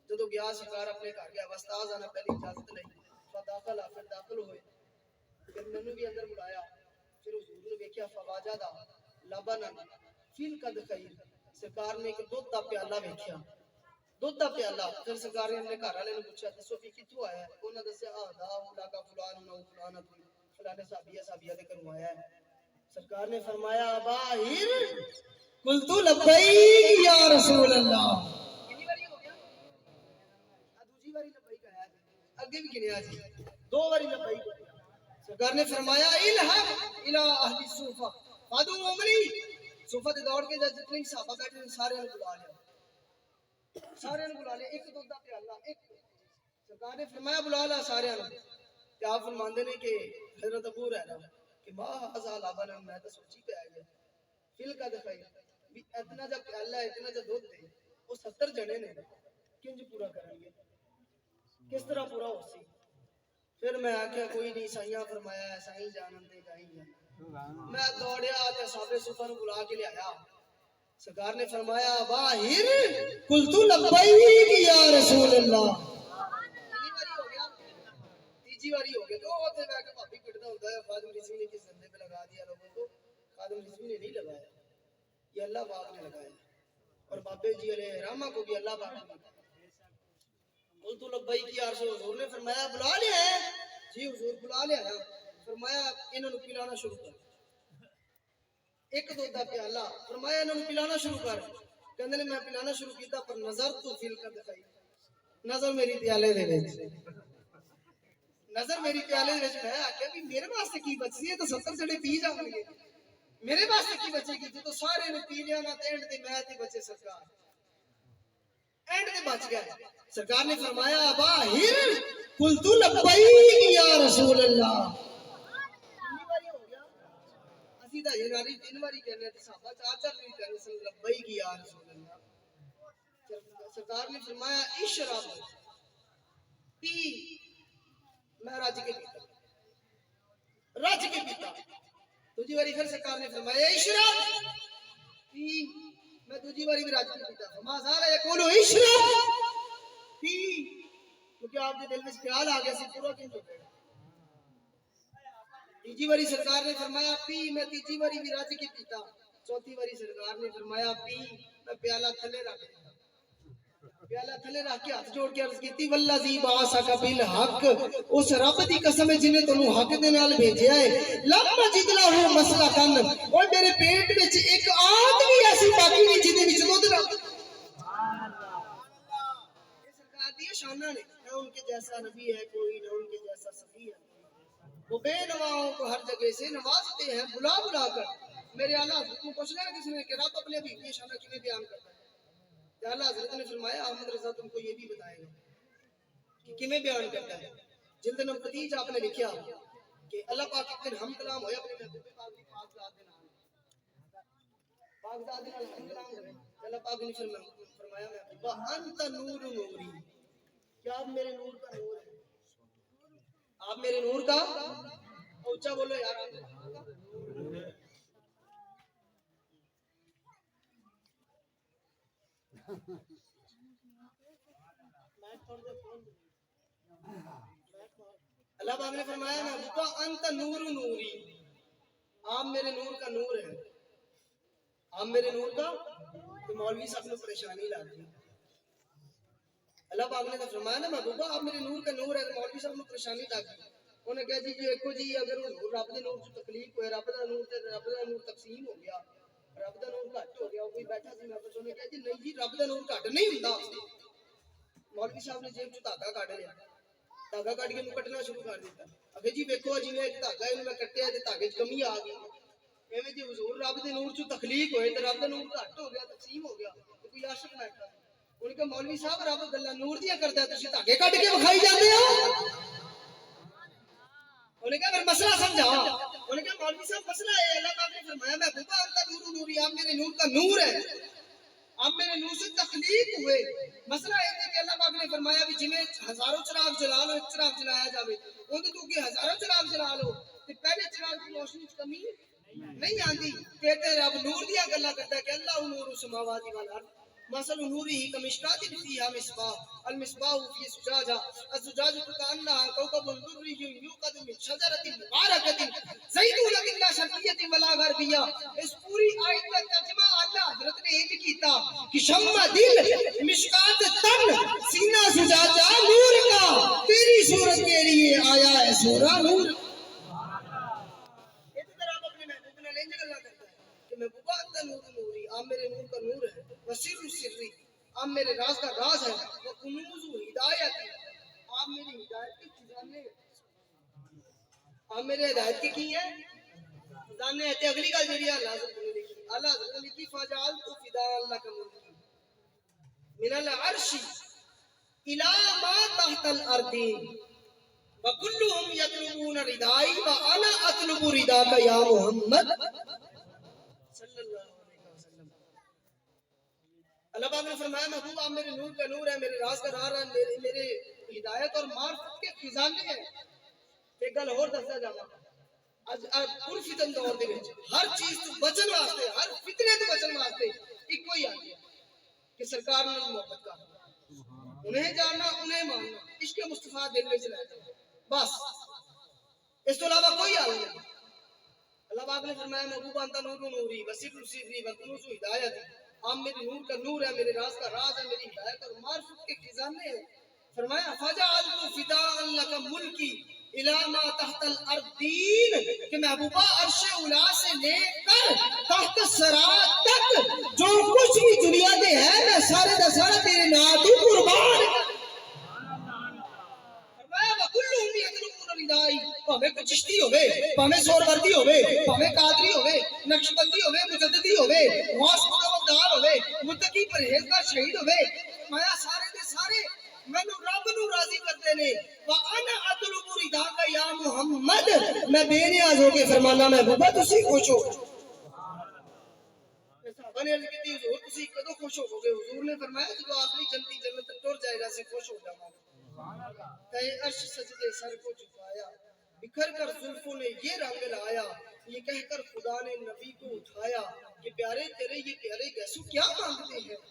جدو گیا سرکار اپنے گھر گیا استاذ آنا پہلی اجازت نہیں فداخل پھر داخل ہوئے پھر مینوں بھی اندر بلایا، پھر حضور نے ویکھیا فواجدہ لبنا فل قد خیر، سرکار نے ایک دودھ دا پیالہ ویکھیا، دودھ دا پیالہ. پھر سرکار نے اپنے گھر والے نے پوچھا دسو بھی کتھوں آیا ہے؟ انہاں دسیا آدا اولا کا فلان نو فلانا فلانے صحابیہ دے گھروں آیا ہے. سرکار نے فرمایا باہر قلت لبیک یا رسول اللہ. کتنی باری ہو گیا؟ دوسری باری لبیک آیا جی، اگے بھی گنیا جی، دو باری لبیک. سرکار نے فرمایا الہم الی اہل صوفہ فادو عمری، صوفہ تے دوڑ کے جتنے صحابہ بیٹھے سارے نے بلا لیا، سارے نے بلا لیا. ایک دودھ دا پیالہ ایک. سرکار نے فرمایا بلا لا سارے نے. تے آپ فرماندے نے کہ حضرت ابو ہریرہ کہ ما ھذا لبن، میں تو سوچی پہ آیا فل کا دکھائی بھی اتنا جا پیالہ اتنا جا دودھ دے وہ 70 جنے نے کنج پورا کریں گے، کس طرح پورا ہو سی. پھر میں آخیا کوئی نہیں، سائیاں فرمایا ہے سائیں جانن دے گائیں جانن. میں دوڑیا تے صحابہ صفہ نو بلا کے لے آیا. سرکار نے فرمایا باہر قلت لبیک یا رسول اللہ. کتنی باری ہو گیا؟ تیجی باری ہو گیا. تو اوتھے بیٹھ کے بھابی پٹدا ہوندا ہے خادم رضوی نے کس بندے پہ لگا دیا لوگوں کو. خادم رضوی نے نہیں لگایا، یہ اللہ پاک نے لگایا، اور بابے جی علیہ رحمہ کو بھی اللہ پاک نے لگایا. قلت لبیک یا رسول. حضور نے فرمایا بلا لیا ہے؟ جی حضور بلا لیا ہے. فرمایا انہوں نے پلانا شروع کر. ایک دودھ دا پیالہ. فرمایا انہوں نے پلانا شروع کر. کہندے نے میں پلانا شروع کیتا پر نظر تو فل کر دکھائی، نظر میری پیالے دے وچ، نظر میری پیالے دے وچ. میں آکھیا بھی میرے واسطے کی بچی ہے؟ تو 70 جڑے پی جاون گے، میرے واسطے کی بچے گی؟ تو سارے نے پی لیا نا اینڈ تے میں تے بچے سرکار، اینڈ تے بچ گئے. سرکار نے فرمایا باہر قلت لبیک یا رسول اللہ. کتنی باری ہو گیا؟ اسی دا یہ ناری 3 باری کہنے تے صحابہ 4 باری کہنے لبیک یا رسول اللہ. سرکار نے فرمایا اشرب پی. میں رج کے پیتا، رج کے پیتا. دوسری باری پھر سرکار نے فرمایا اشرب پی. میں دوسری باری بھی رج کے پیتا. فما زال یقول اشرب پی، کیونکہ آپ کے دل میں خیال آ گیا سی پورا کیوں ہو گیا. تیجی باری سرکار نے فرمایا پی. میں تیجی باری بھی رج کے پیتا. چوتھی باری سرکار نے فرمایا پی. میں پیالہ تھلے رکھ دیا، پیالہ تھلے رکھ کے ہاتھ جوڑ کے عرض کیتی والذی بعثک بالحق، اس رب دی قسم ہے جن نے تانوں حق دے نال بھیجیا ہے. لم مجد لہ مسلکن، اوے میرے پیٹ وچ ایک آنت بھی ایسی باقی نہیں جہدے وچ دودھ نہ. سبحان اللہ. یہ سرکار دی شاناں نے، نہ ان کے جیسا نبی ہے کوئی، نہ ان کے جیسا صفی ہے. وہ بے نواؤں کو ہر جگہ سے نوازتے ہیں بلا بلا کر. میرے اعلیٰ حضرت کو پوچھ لیا کسی نے کہ رب اپنے حبیب کی شانہ کیوں بیان کرتا ہے؟ اعلیٰ حضرت نے فرمایا احمد رضا تم کو یہ بھی بتائے گا کہ کیویں بیان کرتا ہے. جلد نمبر 30 آپ نے لکھیا کہ اللہ پاک ایک دن ہم کلام ہویا اپنے محبوب پاک دی پاک ذات دے نال، پاک ذات دے نال ہم کلام ہوئے. اللہ پاک نے فرمایا محبوبا انت نور نوری، کیا آپ میرے نور کا نور ہے؟ آپ میرے نور کا، اونچا بولو یار. اللہ پاک نے فرمایا محبوبا انت نور نوری، آپ میرے نور کا نور ہے. آپ میرے نور کا. تو مولوی صاحب نے پریشانی لا دی. اللہ پاک نے فرمایا نا محبوبا آپ میرے نور کا نور ہے. مولوی صاحب نے پریشانی لا دی. انہیں کہا جی ایکو جی اگر رب دے نور سے تکلیف ہوئے، رب دا نور تے رب دا نور تقسیم ہو گیا، رب دا نور گھٹ ہو گیا. کوئی بیٹھا سی میں انہیں کہا جی نہیں جی رب دا نور گھٹ نہیں ہوندا. مولوی صاحب نے جیب چ دھاگا کڈ لیا، دھاگا کڈ کے کٹنا شروع کر دیتا. اگے جی ویکھو جی ایک دھاگا ہے میں کٹیا تے دھاگے چ کمی آ گئی. ایویں جی حضور رب دے نور چ تخلیق ہوئے تے رب دا نور گھٹ ہو گیا، تقسیم ہو گیا. کوئی عاشق بیٹھا انہیں کہا مولوی صاحب رب گلاں نور دیاں کردا ہے تسی دھاگے کڈ کے وکھائی جاندے ہو. انہیں کہا پھر مسئلہ سمجھا. انہیں کہا مولوی صاحب مسئلہ ہے. اللہ پاک نے فرمایا محبوبا انت نور نوری، آپ میرے نور کا نور ہے، آپ میرے نور سے تخلیق ہوئے. مسئلہ ہے کہ اللہ پاک نے فرمایا بھی جویں ہزاروں چراغ جلا لو ایک چراغ جلایا جاوے، اودے تو کہ ہزاروں چراغ جلا لو تے پہلے چراغ کی روشنی وچ کمی نہیں آندی. کہتے رب نور دیاں گلاں کردا ہے کہ اللہ نور السماوات والارض. مثل نوره كمشكاة فيها مصباح المصباح في زجاجة الزجاجة كأنها كوكب دري يوقد من شجرة مباركة زيتونة لا شرقية ولا غربية. اس پوری آیت کا ترجمہ اللہ حضرت نے یہ کیتا کہ شمع دل مشکات تن سینہ زجاجہ نور کا تیری صورت کے لیے آیا ہے سورہ نور. یہ تو ذرا اپنے محبوب نے لینج کرنا کرتا ہے کہ محبوبہ انت نور نوری، آپ میرے نور کا نور ہے، وسر سری آپ میرے راز کا راز ہے، وہ کنوز ہدایت آپ میری ہدایت کی خزانے، آپ میرے ہدایت کی ہے خزانے ہیں. اگلی گل جڑی اللہ حضرت نے لکھی، اللہ حضرت نے لکھی فجعل تو فدا اللہ کا ملکی من العرش الى ما تحت الارض وكلهم يطلبون ردائی وانا اطلب رداک یا محمد صلی اللہ علیہ وسلم. اللہ پاک نے فرمایا محبوب آپ میرے نور کا نور ہے، میرے راز کا راز ہے، میرے ہدایت اور معرفت کے خزانے ہیں. ایک گل اور دسدا جاواں، اج پور فتن دور دے وچ ہر چیز تو بچن واسطے، ہر فتنے تو بچن واسطے ایکو ہی آگیا کہ سرکار نے محبت کرنا، انہیں جاننا، انہیں ماننا، عشق مصطفیٰ دل میں چلایا جائے، بس اس تو علاوہ کوئی حل نہیں. اللہ پاک نے فرمایا محبوب انت نور نوری وسر سری وکنوز ہدایت آپ میرے نور کا نور ہے، میرے راز کا راز ہے، میری ہدایت اور معرفت کے خزانے ہیں. فرمایا فجعلت فداء لک ملکی الی ما تحت الارضین کہ محبوبہ عرش اولا سے لے کر تحت سرا تک جو کچھ بھی دنیا دے ہے میں سارے دا سارا تیرے نام تو قربان. فرمایا وکلہم یطلبون ردائی، پاویں کوئی چشتی ہوے، پاویں سہروردی ہوے، پاویں قادری ہوے، نقشبندی ہوے، مجددی ہوے، غوث مدبر ہوے، متقی پرہیزگار شہید ہوے، فرمایا سارے دے سارے مینوں رب نو راضی کرتے نے. وانا اطلب رداک یا محمد، میں بے نیاز ہو کے فرمانا محبوبہ تسی خوش ہو. صحابہ نے عرض کی حضور تسی کدوں خوش ہو گے؟ حضور نے فرمایا جب آخری جنتی جنت تک ٹر جائے گا سے خوش ہو جاؤں گا. کہ عرش سجدے سر کو جھکایا، بکھر کر زلفوں نے یہ رنگ لایا، یہ کہہ کر خدا نے نبی کو اٹھایا کہ پیارے تیرے یہ پیارے گیسو کیا مانگتے ہیں.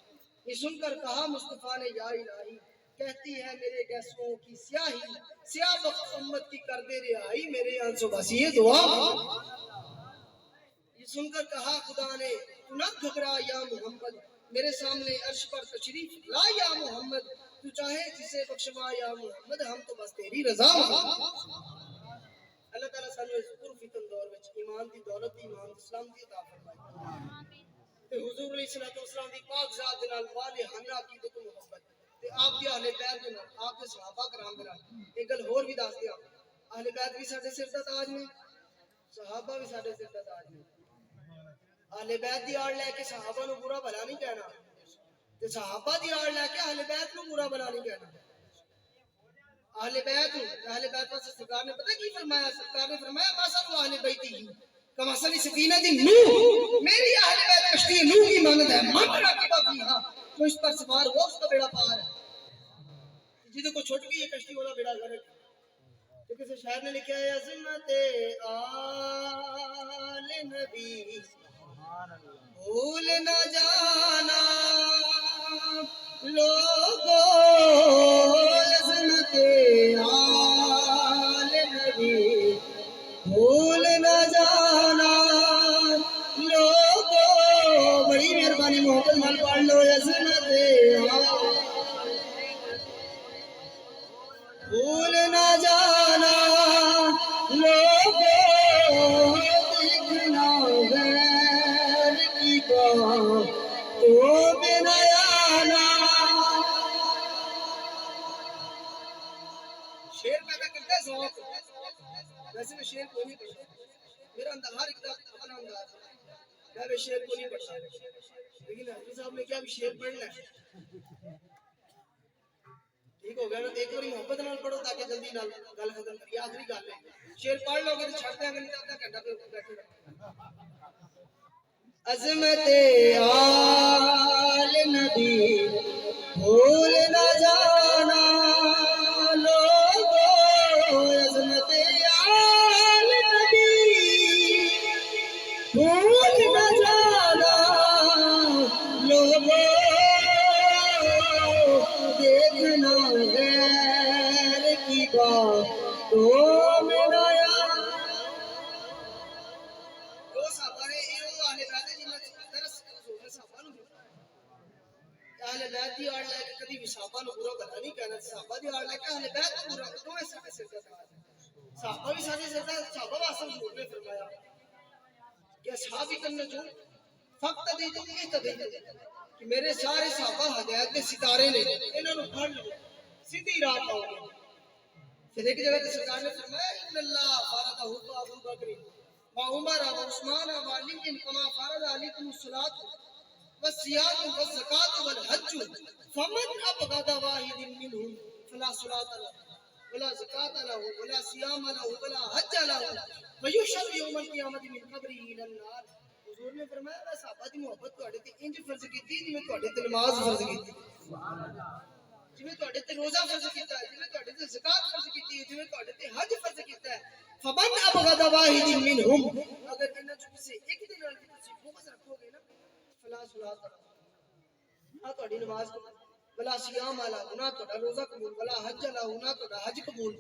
یہ سن کر کہا مصطفیٰ نے یا الہی کہتی ہے میرے گیسوں کی سیاہی، سیاہ بخت امت کی کر دے رہائی میرے آنسوں بس یہ دعا. یہ سن کر کہا خدا نے تو نہ گھبرا یا محمد، میرے سامنے عرش پر تشریف لا یا محمد، تو چاہے جسے بخشوا یا محمد ہم تو بس تیری رضا. اللہ تعالیٰ سانو اس پر فتن دور وچ ایمان دی دولت دی، ایمان اسلام دی عطا فرمائے تے حضور علیہ الصلوۃ والسلام دی پاک ذات دے نال والہانہ عقیدت و محبت تے آپ دی اہل بیت دے نال، آپ دے صحابہ کرام دے نال. ایک گل ہور بھی دس دیاں، اہل بیت بھی ساڈے سر دا تاج نے، صحابہ بھی ساڈے سر دا تاج نے. اہل بیت دی آڑ لے کے صحابہ نو برا بھلا نہیں کہنا تے صحابہ دی آڑ لے کے اہل بیت نو برا بھلا نہیں کہنا. اہل بیت واسطے سرکار نے پتہ کی فرمایا؟ سرکار نے فرمایا مثل اہل بیتی کمثل سفینہ نوح، میری اہل بیت کشتی نوح کی مانند ہے، من راکب فیہا، جو اس پر سوار ہو اس کا بیڑا پار ہے. جدوں کو چھوٹ گئی یہ کشتی والا بیڑا غرق. تو کسی شاعر نے لکھا ہے عظمت آل نبی بھول نہ جانا لوگو، عظمت آل نبی بھول نہ جانا لوگو. بڑی مہربانی محبت نال پڑھ لو عظمت بھول نہ جانا لوگو، دیکھنا غیر کی بات تو بنا آنا. شیر پیدا کرتا ہے ذوق، ویسے میں شیر کو نہیں پڑھتا، میرا اندر ہر ایک اپنا انداز ہے، میں بھی شیر کو نہیں پڑھتا، لیکن حضرت صاحب نے کیا بھی شیر پڑھنا ہے. ٹھیک ہو گیا نا؟ ایک بار محبت نال پڑھو تاکہ جلدی نال گل ختم کریے. آخری گل ہے، شیر پڑھ لو گے تو چھڑ دیں گے نہیں تو آدھا گھنٹہ پہ بیٹھے رہو. عظمت آل نبی بھول نہ جانا لوگو، عظمت آل نبی بھول نہ جانا لوگو، بیت دی آڑ لے کے کدی بھی صحابہ نو برا بھلا نہیں کہنا صحابہ دی آڑ لے کے اہل بیت کو برا دوویں سارے سر دا صحابہ بھی سارے سر دا صحابہ واسطے حضور نے فرمایا کہ اصحاب النجوم فقط دیتو کہ میرے سارے صحابہ ہدایت دے ستارے نے انہاں نو پڑھ لو سیدھی راہ پاؤ گے پھر ایک جگہ تے سرکار نے فرمایا ان اللہ فرض حب ابو بکر و عمر و عثمان و علی کما فرض علیکم الصلاۃ والصيام والزکات والحج فمن ابغض واحد منهم فلا صلاۃ له ولا زکات له ولا صيام له ولا حج له ويحشر يوم القيامه من قبره الى النار حضور نے فرمایا میں صحابہ دی محبت تواڈے تے انج فرض کیتی جویں تواڈے تے نماز فرض کیتی سبحان اللہ جویں تواڈے تے روزہ فرض کیتا ہے جویں تواڈے تے زکات فرض کیتی ہے جویں تواڈے تے حج فرض کیتا ہے فمن ابغض واحد منهم اگر انہاں چوں کسے ایک دے نال تسی بغض رکھو گے نا فلا صلاۃ نہ تواڈی نماز قبول ولا صيام والا نہ تواڈا روزہ قبول ولا حج والا نہ تواڈا حج قبول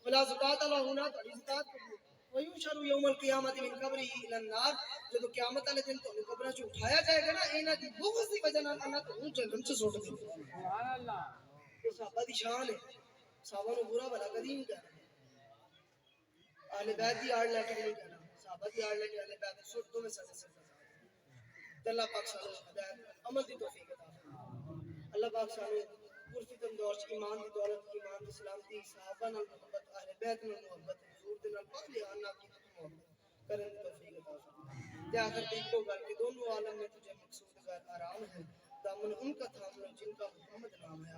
ولا زکات والا نہ تواڈی زکات قبول ويحشر يوم القيامه من قبره الى النار جب قیامت والے دن تانوں قبراں چوں اٹھایا جائے گا نا انہاں دی بغض دی وجہ نال اللہ تانوں جہنم چ سٹ دے سبحان اللہ یہ صحابہ دی شان ہے صحابہ نو برا بھلا کدی نہیں کہنا اہل بیت دی آڑ لے کے نہیں کہنا صحابہ دی آڑ لے کے اہل بیت سٹ دو میں سارے سر اللہ پاک سانو ہدایت عمل دی توفیق عطا فرمائے اللہ پاک سانو پرفتن دور چ ایمان دی دولت ایمان دی سلامتی صحابہ نال محبت اہل بیت نال محبت حضور دے نال پاک لیا اللہ کی محبت کرن دی توفیق عطا فرمائے تے آخر تے ایک گل کہ دونوں عالم میں تجھے مقصود غیر آرام ہے دامن ان کا تھام لو جن کا محمد نام ہے